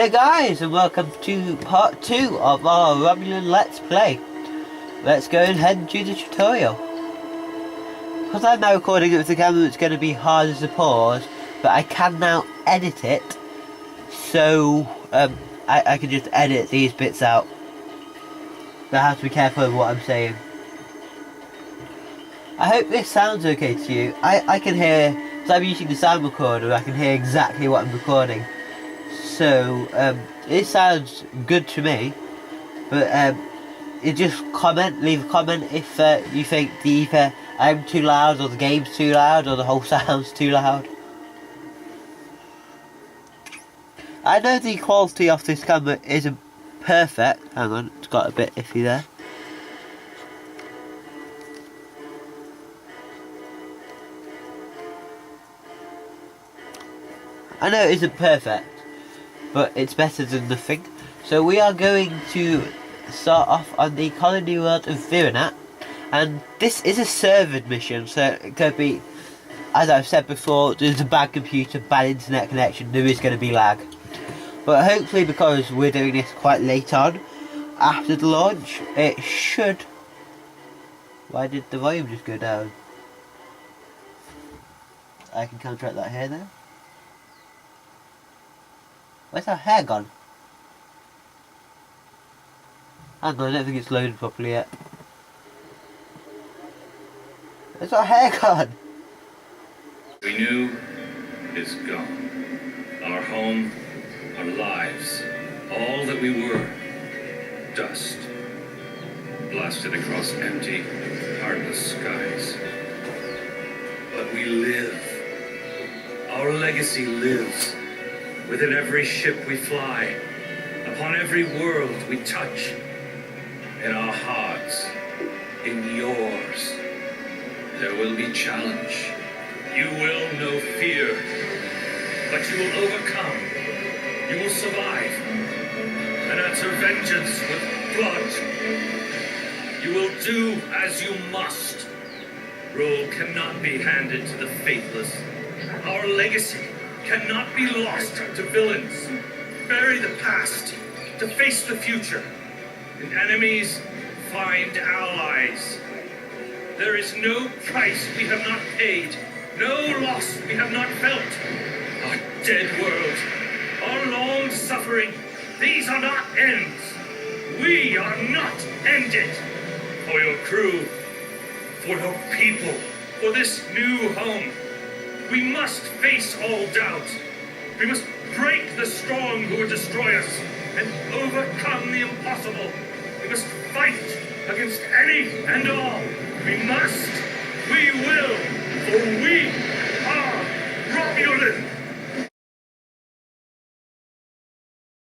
Hello guys, and welcome to part 2 of our Romulan Let's Play. Let's go ahead and do the tutorial. Because I'm now recording it with the camera, it's going to be hard as a pause, but I can now edit it, so I can just edit these bits out. But I have to be careful of what I'm saying. I hope this sounds okay to you. I can hear, because I'm using the sound recorder, I can hear exactly what I'm recording. So, it sounds good to me, but you just leave a comment if you think either I'm too loud, or the game's too loud, or the whole sound's too loud. I know the quality of this camera isn't perfect. Hang on, it's got a bit iffy there. I know it isn't perfect, but it's better than nothing. So we are going to start off on the colony world of Virenat, and this is a server mission, so it could be, as I've said before, there's a bad computer, bad internet connection, there is going to be lag. But hopefully, because we're doing this quite late on, after the launch, it should... Why did the volume just go down? I can counteract that hair now. Where's our hair gone? Hang on, I don't think it's loaded properly yet. Where's our hair gone? We knew is gone. Our home, our lives, all that we were, dust. Blasted across empty, heartless skies. But we live. Our legacy lives. Within every ship we fly, upon every world we touch, in our hearts, in yours, there will be challenge. You will know fear, but you will overcome. You will survive, and answer vengeance with blood. You will do as you must. Rule cannot be handed to the faithless. Our legacy cannot be lost to villains. Bury the past to face the future. In enemies, find allies. There is no price we have not paid, no loss we have not felt. Our dead world, our long suffering, these are not ends. We are not ended. For your crew, for your people, for this new home, we must face all doubt. We must break the strong who would destroy us and overcome the impossible. We must fight against any and all. We must, we will, for we are Romulan.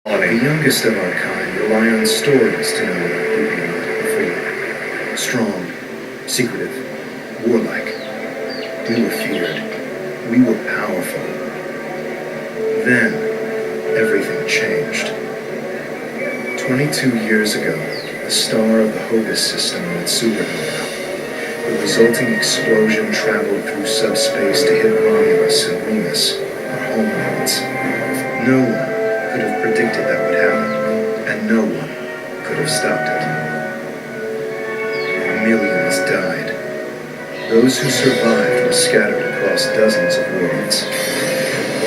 The youngest of our kind rely on stories to know about who we are before. Strong, secretive, warlike. We were feared. We were powerful. Then, everything changed. 22 years ago, the star of the Hobus system went supernova. The resulting explosion traveled through subspace to hit Romulus and Remus, our homeworlds. No one could have predicted that would happen, and no one could have stopped it. Millions died. Those who survived were scattered across dozens of worlds.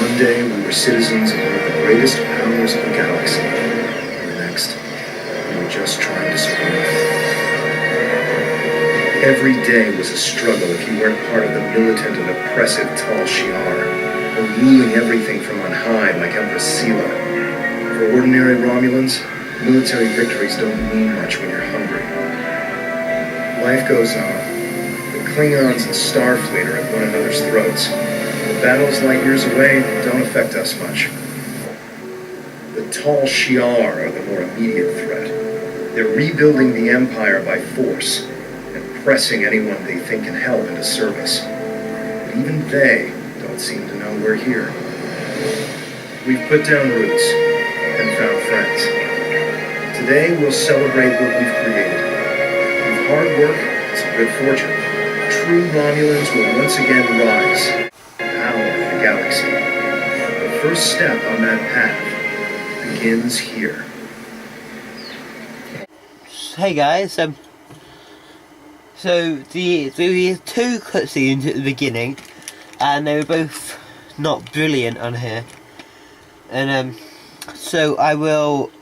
One day we were citizens of one of the greatest powers of the galaxy. And the next, we were just trying to survive. Every day was a struggle if you weren't part of the militant and oppressive Tal Shiar, or ruling everything from on high like Empress Sela. For ordinary Romulans, military victories don't mean much when you're hungry. Life goes on. Klingons and Starfleet are at one another's throats. The battles light years away don't affect us much. The Tal Shiar are the more immediate threat. They're rebuilding the Empire by force and pressing anyone they think can help into service. But even they don't seem to know we're here. We've put down roots and found friends. Today we'll celebrate what we've created. With hard work and some good fortune, true Romulans will once again rise, the power of the galaxy. The first step on that path begins here. Hey guys, so there were two cutscenes at the beginning, and they were both not brilliant on here. And so I will.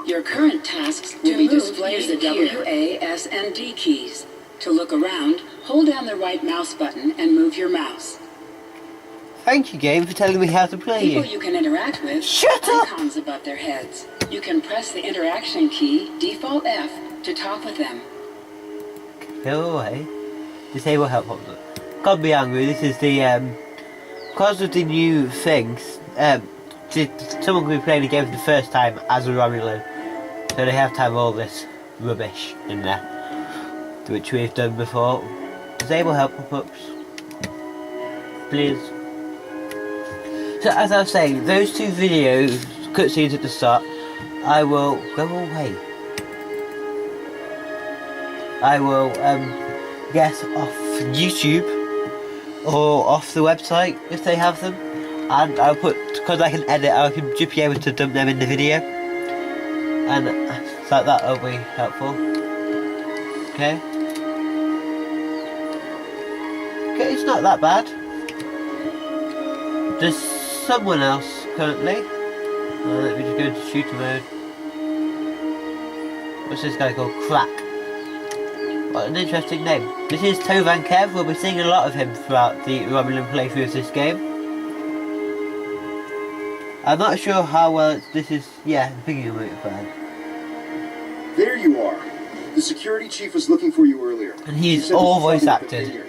Your current tasks will be displayed as the W, A, S, and D keys. To look around, hold down the right mouse button and move your mouse. Thank you, game, for telling me how to play People you. you can interact with Shut have up! icons above their heads. You can press the interaction key, default F, to talk with them. Go away. Disable help option. Can't be angry. This is the because of the new things. Someone could be playing the game for the first time as a Romulan, so they have to have all this rubbish in there, which we've done before. Disable help pop-ups, please. So as I was saying, those two videos, cutscenes at the start, I will go away. I will get off YouTube or off the website if they have them, and I'll put, because I can edit, I can just be able to dump them in the video, and so that'll be helpful. Okay. Okay, it's not that bad. There's someone else currently. Let me just go into shooter mode. What's this guy called? Crack. What an interesting name. This is Tovan Kev. We'll be seeing a lot of him throughout the Romulan playthrough of this game. I'm not sure how well this is. Yeah, the beginning of it fine. There you are. The security chief was looking for you earlier. And He he's said all there's voice trouble with the acted. vineyard.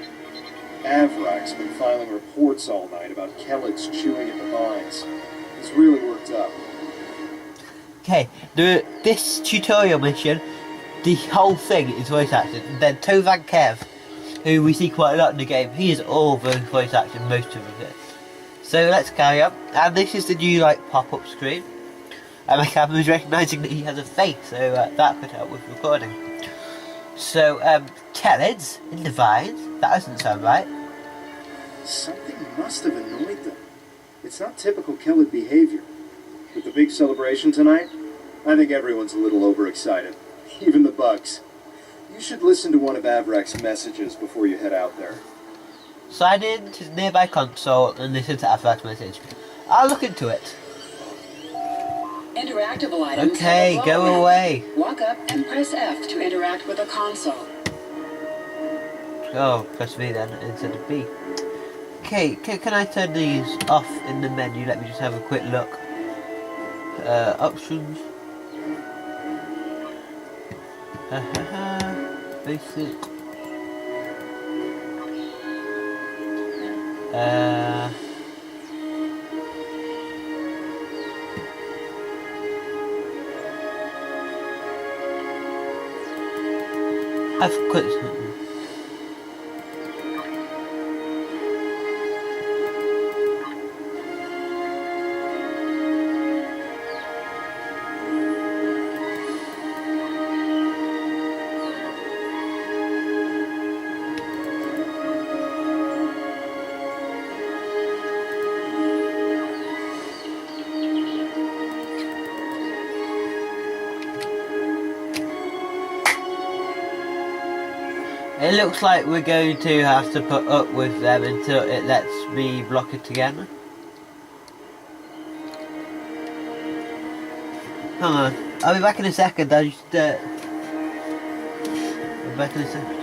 Avrak's been filing reports all night about Kellett's chewing at the vines. He's really worked up. Okay, this tutorial mission, the whole thing is voice acted. And then Tovan Kev, who we see quite a lot in the game, he is all voice acted most of it. So let's carry on. And this is the new pop-up screen. And my camera is recognising that he has a face, so that could help with recording. So, Kellett's in the vines? That doesn't sound right. Something must have annoyed them. It's not typical Kellett behavior. With the big celebration tonight, I think everyone's a little overexcited. Even the bugs. You should listen to one of Avrak's messages before you head out there. Sign in to the nearby console and listen to Avrak's message. I'll look into it. Interactable items. Okay, have a go wall away. around. Walk up and press F to interact with a console. Oh, press V then instead of B. Okay, can I turn these off in the menu? Let me just have a quick look. Options. Basic. I've quit something. It looks like we're going to have to put up with them until it lets me block it again. Hang on, I'll be back in a second. I'll just I'll be back in a second.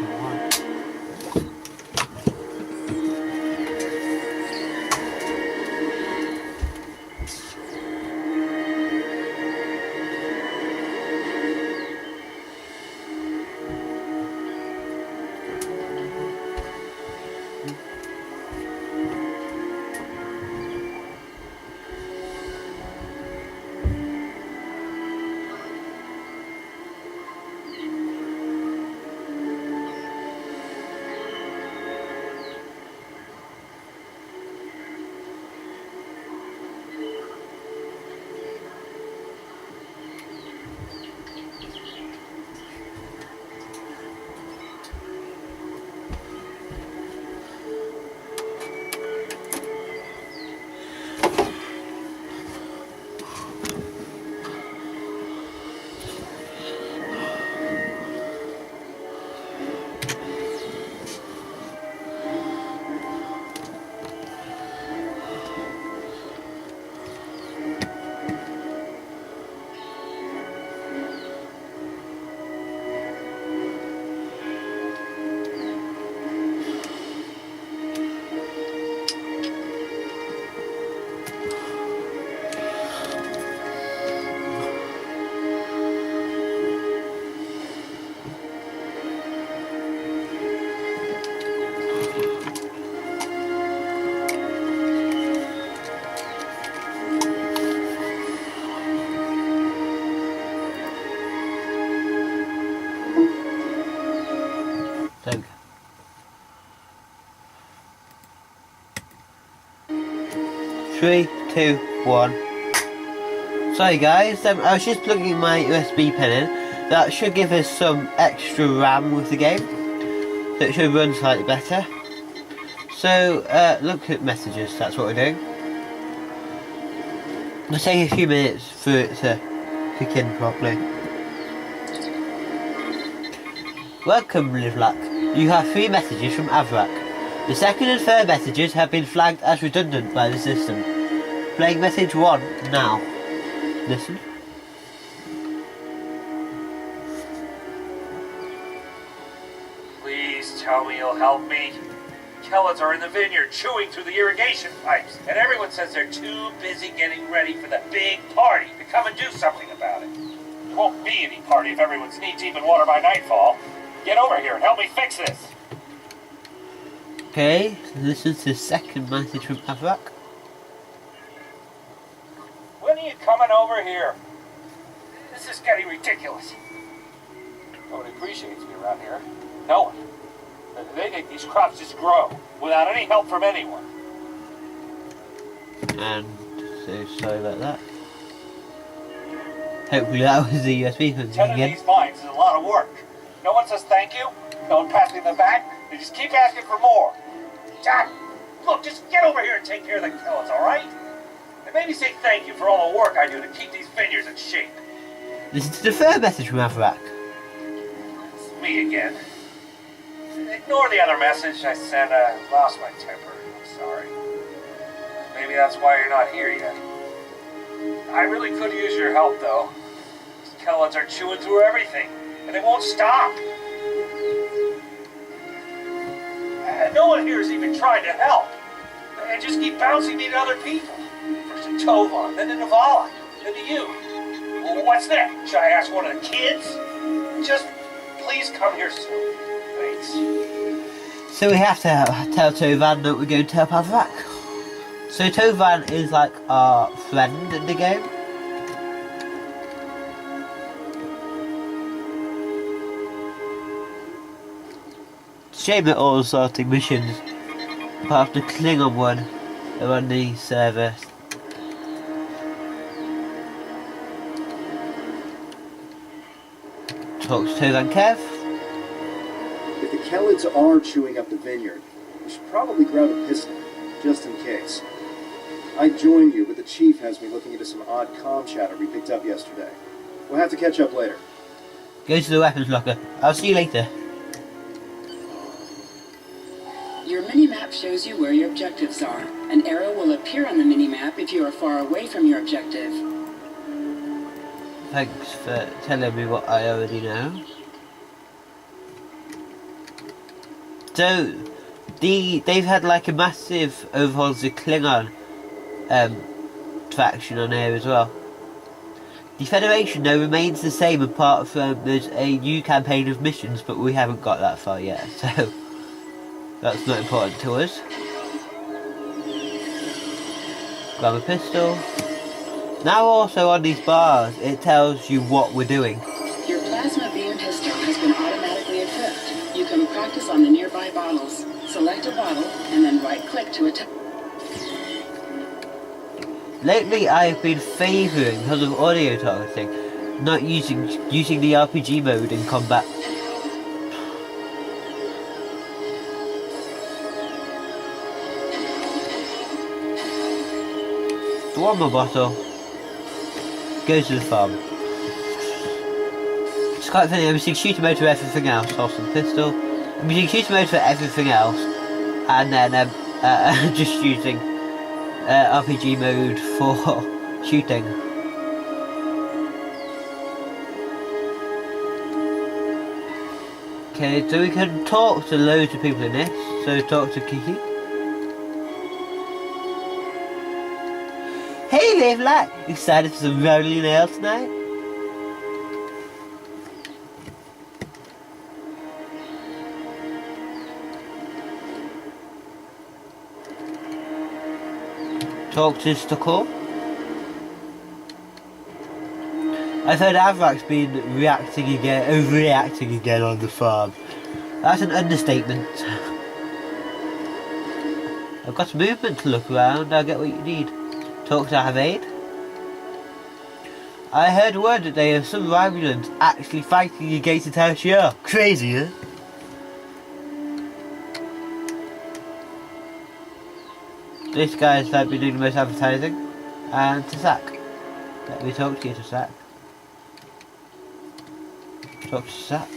3, 2, 1. Sorry guys, I was just plugging my USB pen in. That should give us some extra RAM with the game. So it should run slightly better. So, look at messages, that's what we're doing. It'll take a few minutes for it to kick in properly. Welcome, Livlac. You have 3 messages from Avrak. The second and third messages have been flagged as redundant by the system. Playing message 1 now. Listen. Please tell me you'll help me. Kellogg's are in the vineyard chewing through the irrigation pipes, and everyone says they're too busy getting ready for the big party to come and do something about it. There won't be any party if everyone's knee-deep in water by nightfall. Get over here and help me fix this. Okay, listen to the second message from Avrak. When are you coming over here? This is getting ridiculous. Nobody appreciates me around here. No one. They think these crops just grow without any help from anyone. And so sorry about that. Hopefully that was the USB thing Tending again. these mines is a lot of work. No one says thank you. No one pats me in the back. They just keep asking for more. Jack, look, just get over here and take care of the Kellogg's, all right? And maybe say thank you for all the work I do to keep these vineyards in shape. Listen to the third message from Avrak. It's me again. Ignore the other message I sent. I lost my temper. I'm sorry. Maybe that's why you're not here yet. I really could use your help, though. These Kellogg's are chewing through everything, and they won't stop. No one here is even trying to help. And just keep bouncing me to other people. First to Tovan, then to Navala, then to you. Well, what's next? Should I ask one of the kids? Just please come here soon. Thanks. So we have to tell Tovan that we're going to help Avrak. So Tovan is like our friend in the game. Shame that all sorting missions, apart from the Klingon one, are on the server. Talk to Tovan Kev. If the Kellogg's are chewing up the vineyard, we should probably grab a pistol, just in case. I joined you, but the chief has me looking into some odd comm chatter we picked up yesterday. We'll have to catch up later. Go to the weapons locker. I'll see you later. Your mini-map shows you where your objectives are. An arrow will appear on the mini-map if you are far away from your objective. Thanks for telling me what I already know. So, they've had like a massive overhaul of the Klingon faction on here as well. The Federation though remains the same apart from there's a new campaign of missions, but we haven't got that far yet, so that's not important to us. Grab a pistol. Now also on these bars it tells you what we're doing. Your plasma beam pistol has been automatically equipped. You can practice on the nearby bottles. Select a bottle and then right-click to attack. Lately I have been favouring, because of audio targeting, not using the RPG mode in combat. So one more bottle. Go to the farm. It's quite funny, I'm using shooter mode for everything else, awesome pistol. I'm using shooter mode for everything else, and then just using RPG mode for shooting. Okay, so we can talk to loads of people in this. So talk to Kiki. Hey Liv, like, excited for some rolling nails tonight? Talk to Stockholm. I've heard Avrak's been overreacting again on the farm. That's an understatement. I've got movement to look around, I'll get what you need. talk to have aid. I heard word that there are some Romulans actually fighting against the Tertiary. Crazy, huh? This guy's been doing the most advertising. And Tasak. Let me talk to you, Tasak. Talk to Tasak.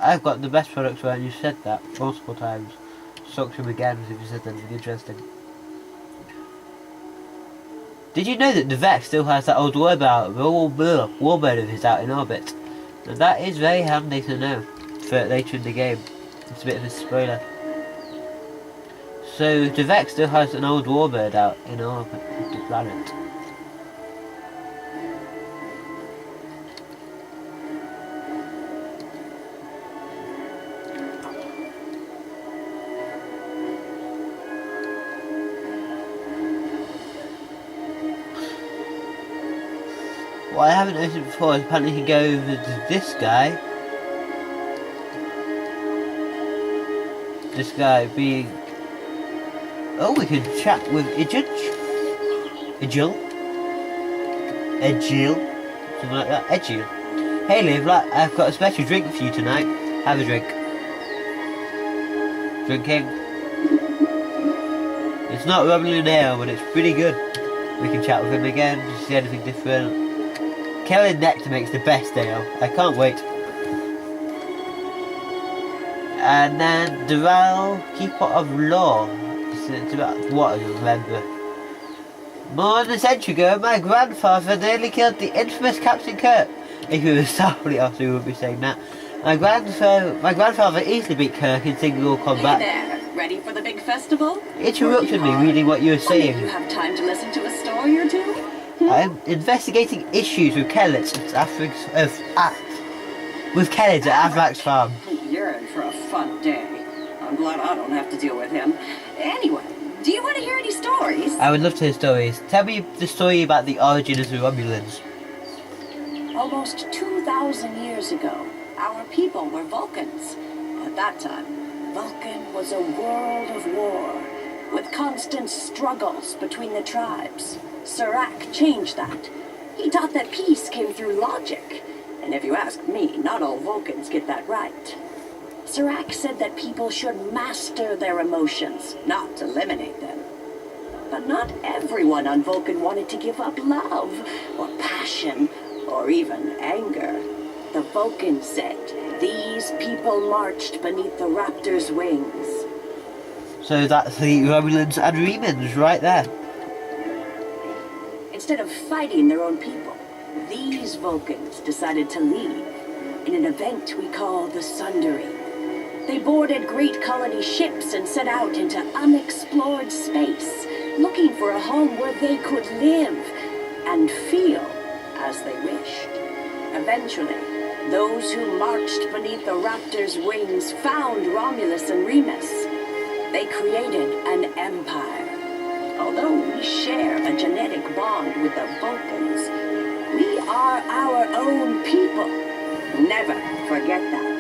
I've got the best products where you said that multiple times. Talk to him again if you said anything interesting. Did you know that the Vex still has that old warbird of his out in orbit? And that is very handy to know for later in the game. It's a bit of a spoiler. So the Vex still has an old warbird out in orbit of the planet. What I haven't noticed before is apparently you can go over to this guy. This guy being... Oh, we can chat with Idjil? Something like that. Edgil. Hey Liv, I've got a special drink for you tonight. Have a drink. Drinking. It's not Romulan ale, but it's pretty good. We can chat with him again, to see anything different. Kelly Nectar makes the best ale. I can't wait. And then Dural, Keeper of Law. It's about what I remember. More than a century ago, my grandfather nearly killed the infamous Captain Kirk. If he was somebody else, we would be saying that. My grandfather easily beat Kirk in single combat. Hey there, ready for the big festival? Interrupted me reading what you were saying. You have time to listen to a story or two? I'm investigating issues with Kellets at Avrax Farm. You're in for a fun day. I'm glad I don't have to deal with him. Anyway, do you want to hear any stories? I would love to hear stories. Tell me the story about the origin of the Romulans. Almost 2,000 years ago, our people were Vulcans. At that time, Vulcan was a world of war, with constant struggles between the tribes. Serac changed that. He taught that peace came through logic. And if you ask me, not all Vulcans get that right. Serac said that people should master their emotions, not eliminate them. But not everyone on Vulcan wanted to give up love, or passion, or even anger. The Vulcans said these people marched beneath the raptor's wings. So that's the Romulans and Remans right there. Instead of fighting their own people, these Vulcans decided to leave in an event we call the Sundering. They boarded great colony ships and set out into unexplored space, looking for a home where they could live and feel as they wished. Eventually, those who marched beneath the raptor's wings found Romulus and Remus. They created an empire. Although we share a genetic bond with the Vulcans, we are our own people. Never forget that.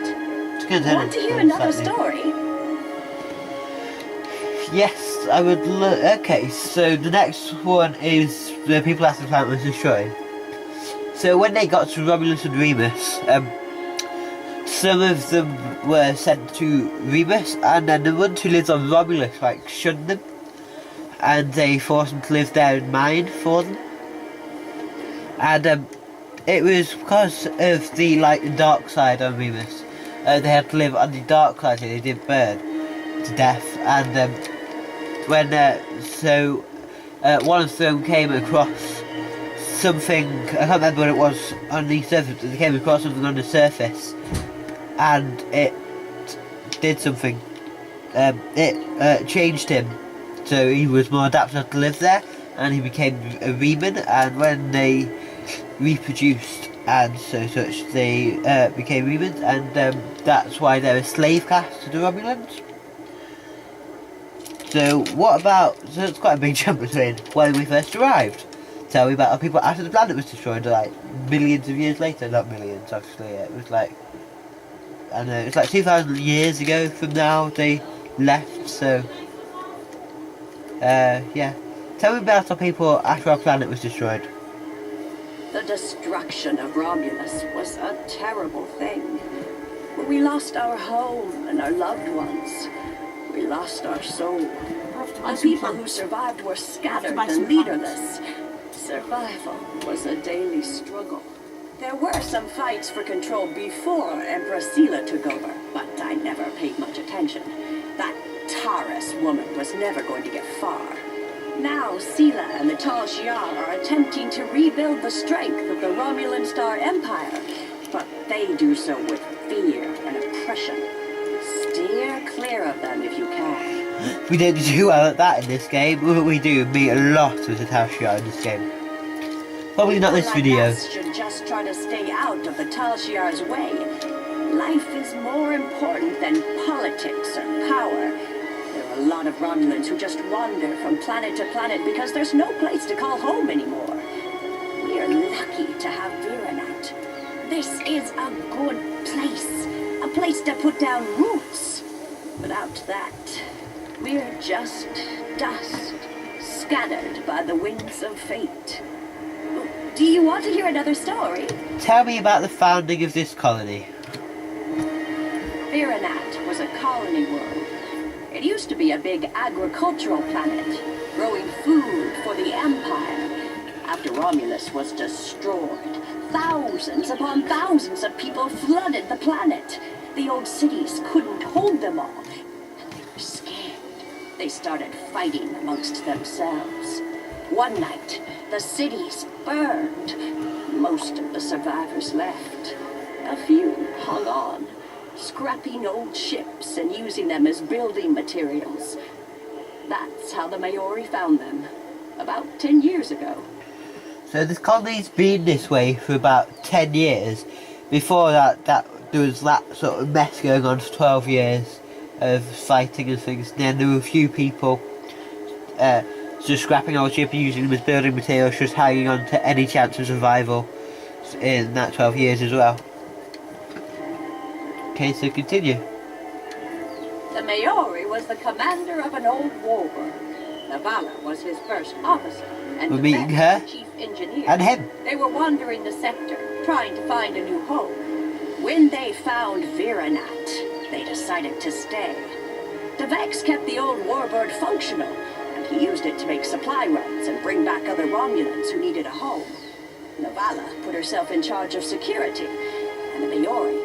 Want to hear another story? Yes, I would okay, so the next one is the people after the planet was destroyed. So when they got to Romulus and Remus, some of them were sent to Remus, and then the ones who lived on Romulus shunned them, and they forced them to live there and mine for them. And it was because of the dark side on Remus. They had to live on the dark side, so they did burn to death. And one of them came across something, I can't remember what it was on the surface, but they came across something on the surface, and it did something. It changed him, so he was more adapted to live there, and he became a Reman. And when they reproduced and such, they became Remans, and that's why they're a slave caste to the Romulans. So it's quite a big jump between when we first arrived. Tell me about how people after the planet was destroyed, millions of years later. Not millions, actually. It was I don't know, it's 2,000 years ago from now they left, so Yeah. Tell me about our people after our planet was destroyed. The destruction of Romulus was a terrible thing. We lost our home and our loved ones. We lost our soul. The people who survived were scattered and leaderless. Survival was a daily struggle. There were some fights for control before Empress Sela took over, but I never paid much attention. That Taurus woman was never going to get far. Now Sela and the Tal Shiar are attempting to rebuild the strength of the Romulan Star Empire, but they do so with fear and oppression. Steer clear of them if you can. We don't do well at that in this game. We do meet a lot with the Tal Shiar in this game. Probably not this People like video. us should just try to stay out of the Tal Shiar's way. Life is more important than politics or power. There are a lot of Romulans who just wander from planet to planet because there's no place to call home anymore. We are lucky to have Viranat. This is a good place. A place to put down roots. Without that, we're just dust, scattered by the winds of fate. Do you want to hear another story? Tell me about the founding of this colony. Viranat was a colony world. It used to be a big agricultural planet, growing food for the Empire. After Romulus was destroyed, thousands upon thousands of people flooded the planet. The old cities couldn't hold them all, and they were scared. They started fighting amongst themselves. One night, the cities burned. Most of the survivors left. A few hung on, scrapping old ships and using them as building materials. That's how the Maori found them, about 10 years ago. So this colony's been this way for about 10 years. Before that, there was that sort of mess going on for 12 years of fighting and things. Then there were a few people just scrapping old ship and using them as building materials, just hanging on to any chance of survival in that 12 years as well. Okay, so continue. The Maori was the commander of an old warbird. Navala was his first officer, and We're meeting her chief engineer. and him. They were wandering the sector, trying to find a new home. When they found Viranat, they decided to stay. Devex kept the old warbird functional, and he used it to make supply runs and bring back other Romulans who needed a home. Navala put herself in charge of security, and the Maori,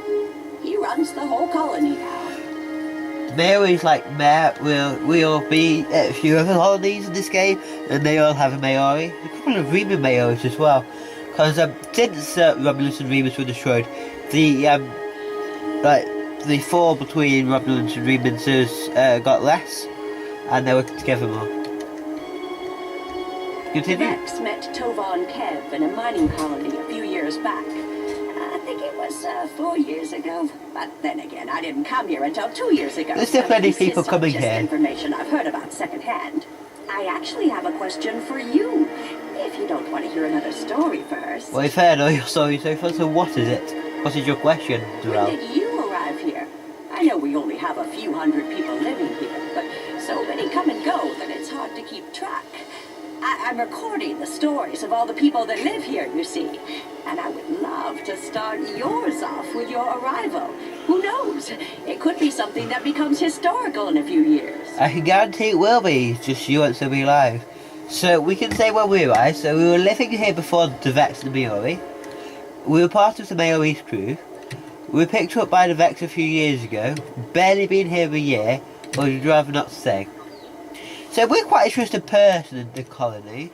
he runs the whole colony now. Maori's like Mayor will be at a few other colonies in this game, and they all have a Maori. A couple of Reman Maoris as well, because since Romulus and Remus were destroyed, the fall between Romulans and Remans has got less, and they're working together more. Continue. Devex met Tova and Kev in a mining colony a few years back. I think it was 4 years ago. But then again, I didn't come here until 2 years ago. There's still plenty of This people is coming just here. Information I've heard about secondhand. I actually have a question for you, if you don't want to hear another story first. Well, we've heard all your stories so far, so what is it? What is your question, When Durrell? did you arrive here? I know we only have a few hundred people living here, but so many come and go that it's hard to keep track. I'm recording the stories of all the people that live here, you see. And I would love to start yours off with your arrival. Who knows? It could be something that becomes historical in a few years. I can guarantee it will be, just you won't still be alive. So we can say when we arrived. So we were living here before the Vex and the Maori. We were part of the Maori's crew. We were picked up by the Vex a few years ago. Barely been here a year, or you'd rather not say. So we're quite a trusted person in the colony,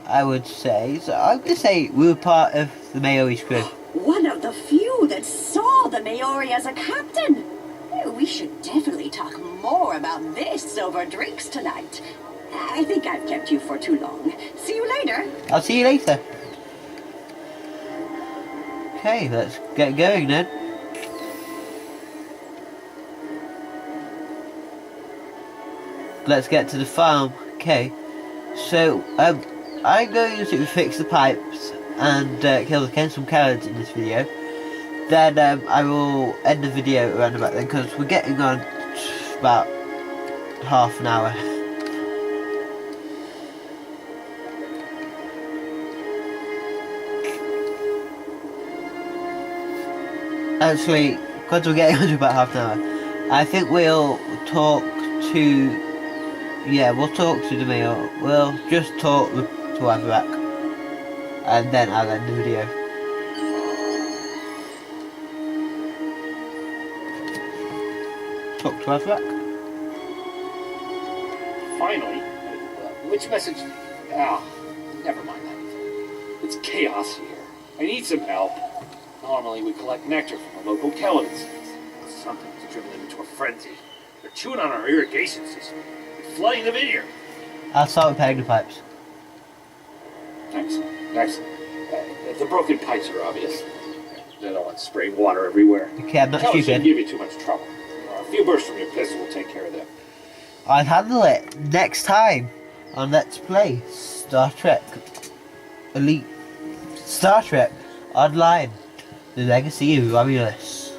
I would say. So I'm going to say we were part of the Maori's crew. One of the few that saw the Maori as a captain. We should definitely talk more about this over drinks tonight. I think I've kept you for too long. See you later. I'll see you later. Okay, let's get going then. Let's get to the farm. Okay, so I'm going to fix the pipes and kill some carrots in this video. Then I will end the video around about then, because we're getting on about half an hour. Actually, because we're getting on to about half an hour, I think we'll talk to. Yeah, we'll talk to the mail. We'll just talk to Avrak, and then I'll end the video. Talk to Avrak. Finally. Which message? Ah, never mind that. It's chaos here. I need some help. Normally we collect nectar from the local Keladins. Something's driven them into a frenzy. They're chewing on our irrigation system. It's flooding the vineyard. I'll start with paying the pipes. Excellent. The broken pipes are obvious. They don't want spraying water everywhere. Okay, I'm not Keladin stupid. shouldn't give you too much trouble. A few bursts from your pistol will take care of them. I'll handle it next time on Let's Play Star Trek Elite Star Trek Online The Legacy of Romulus.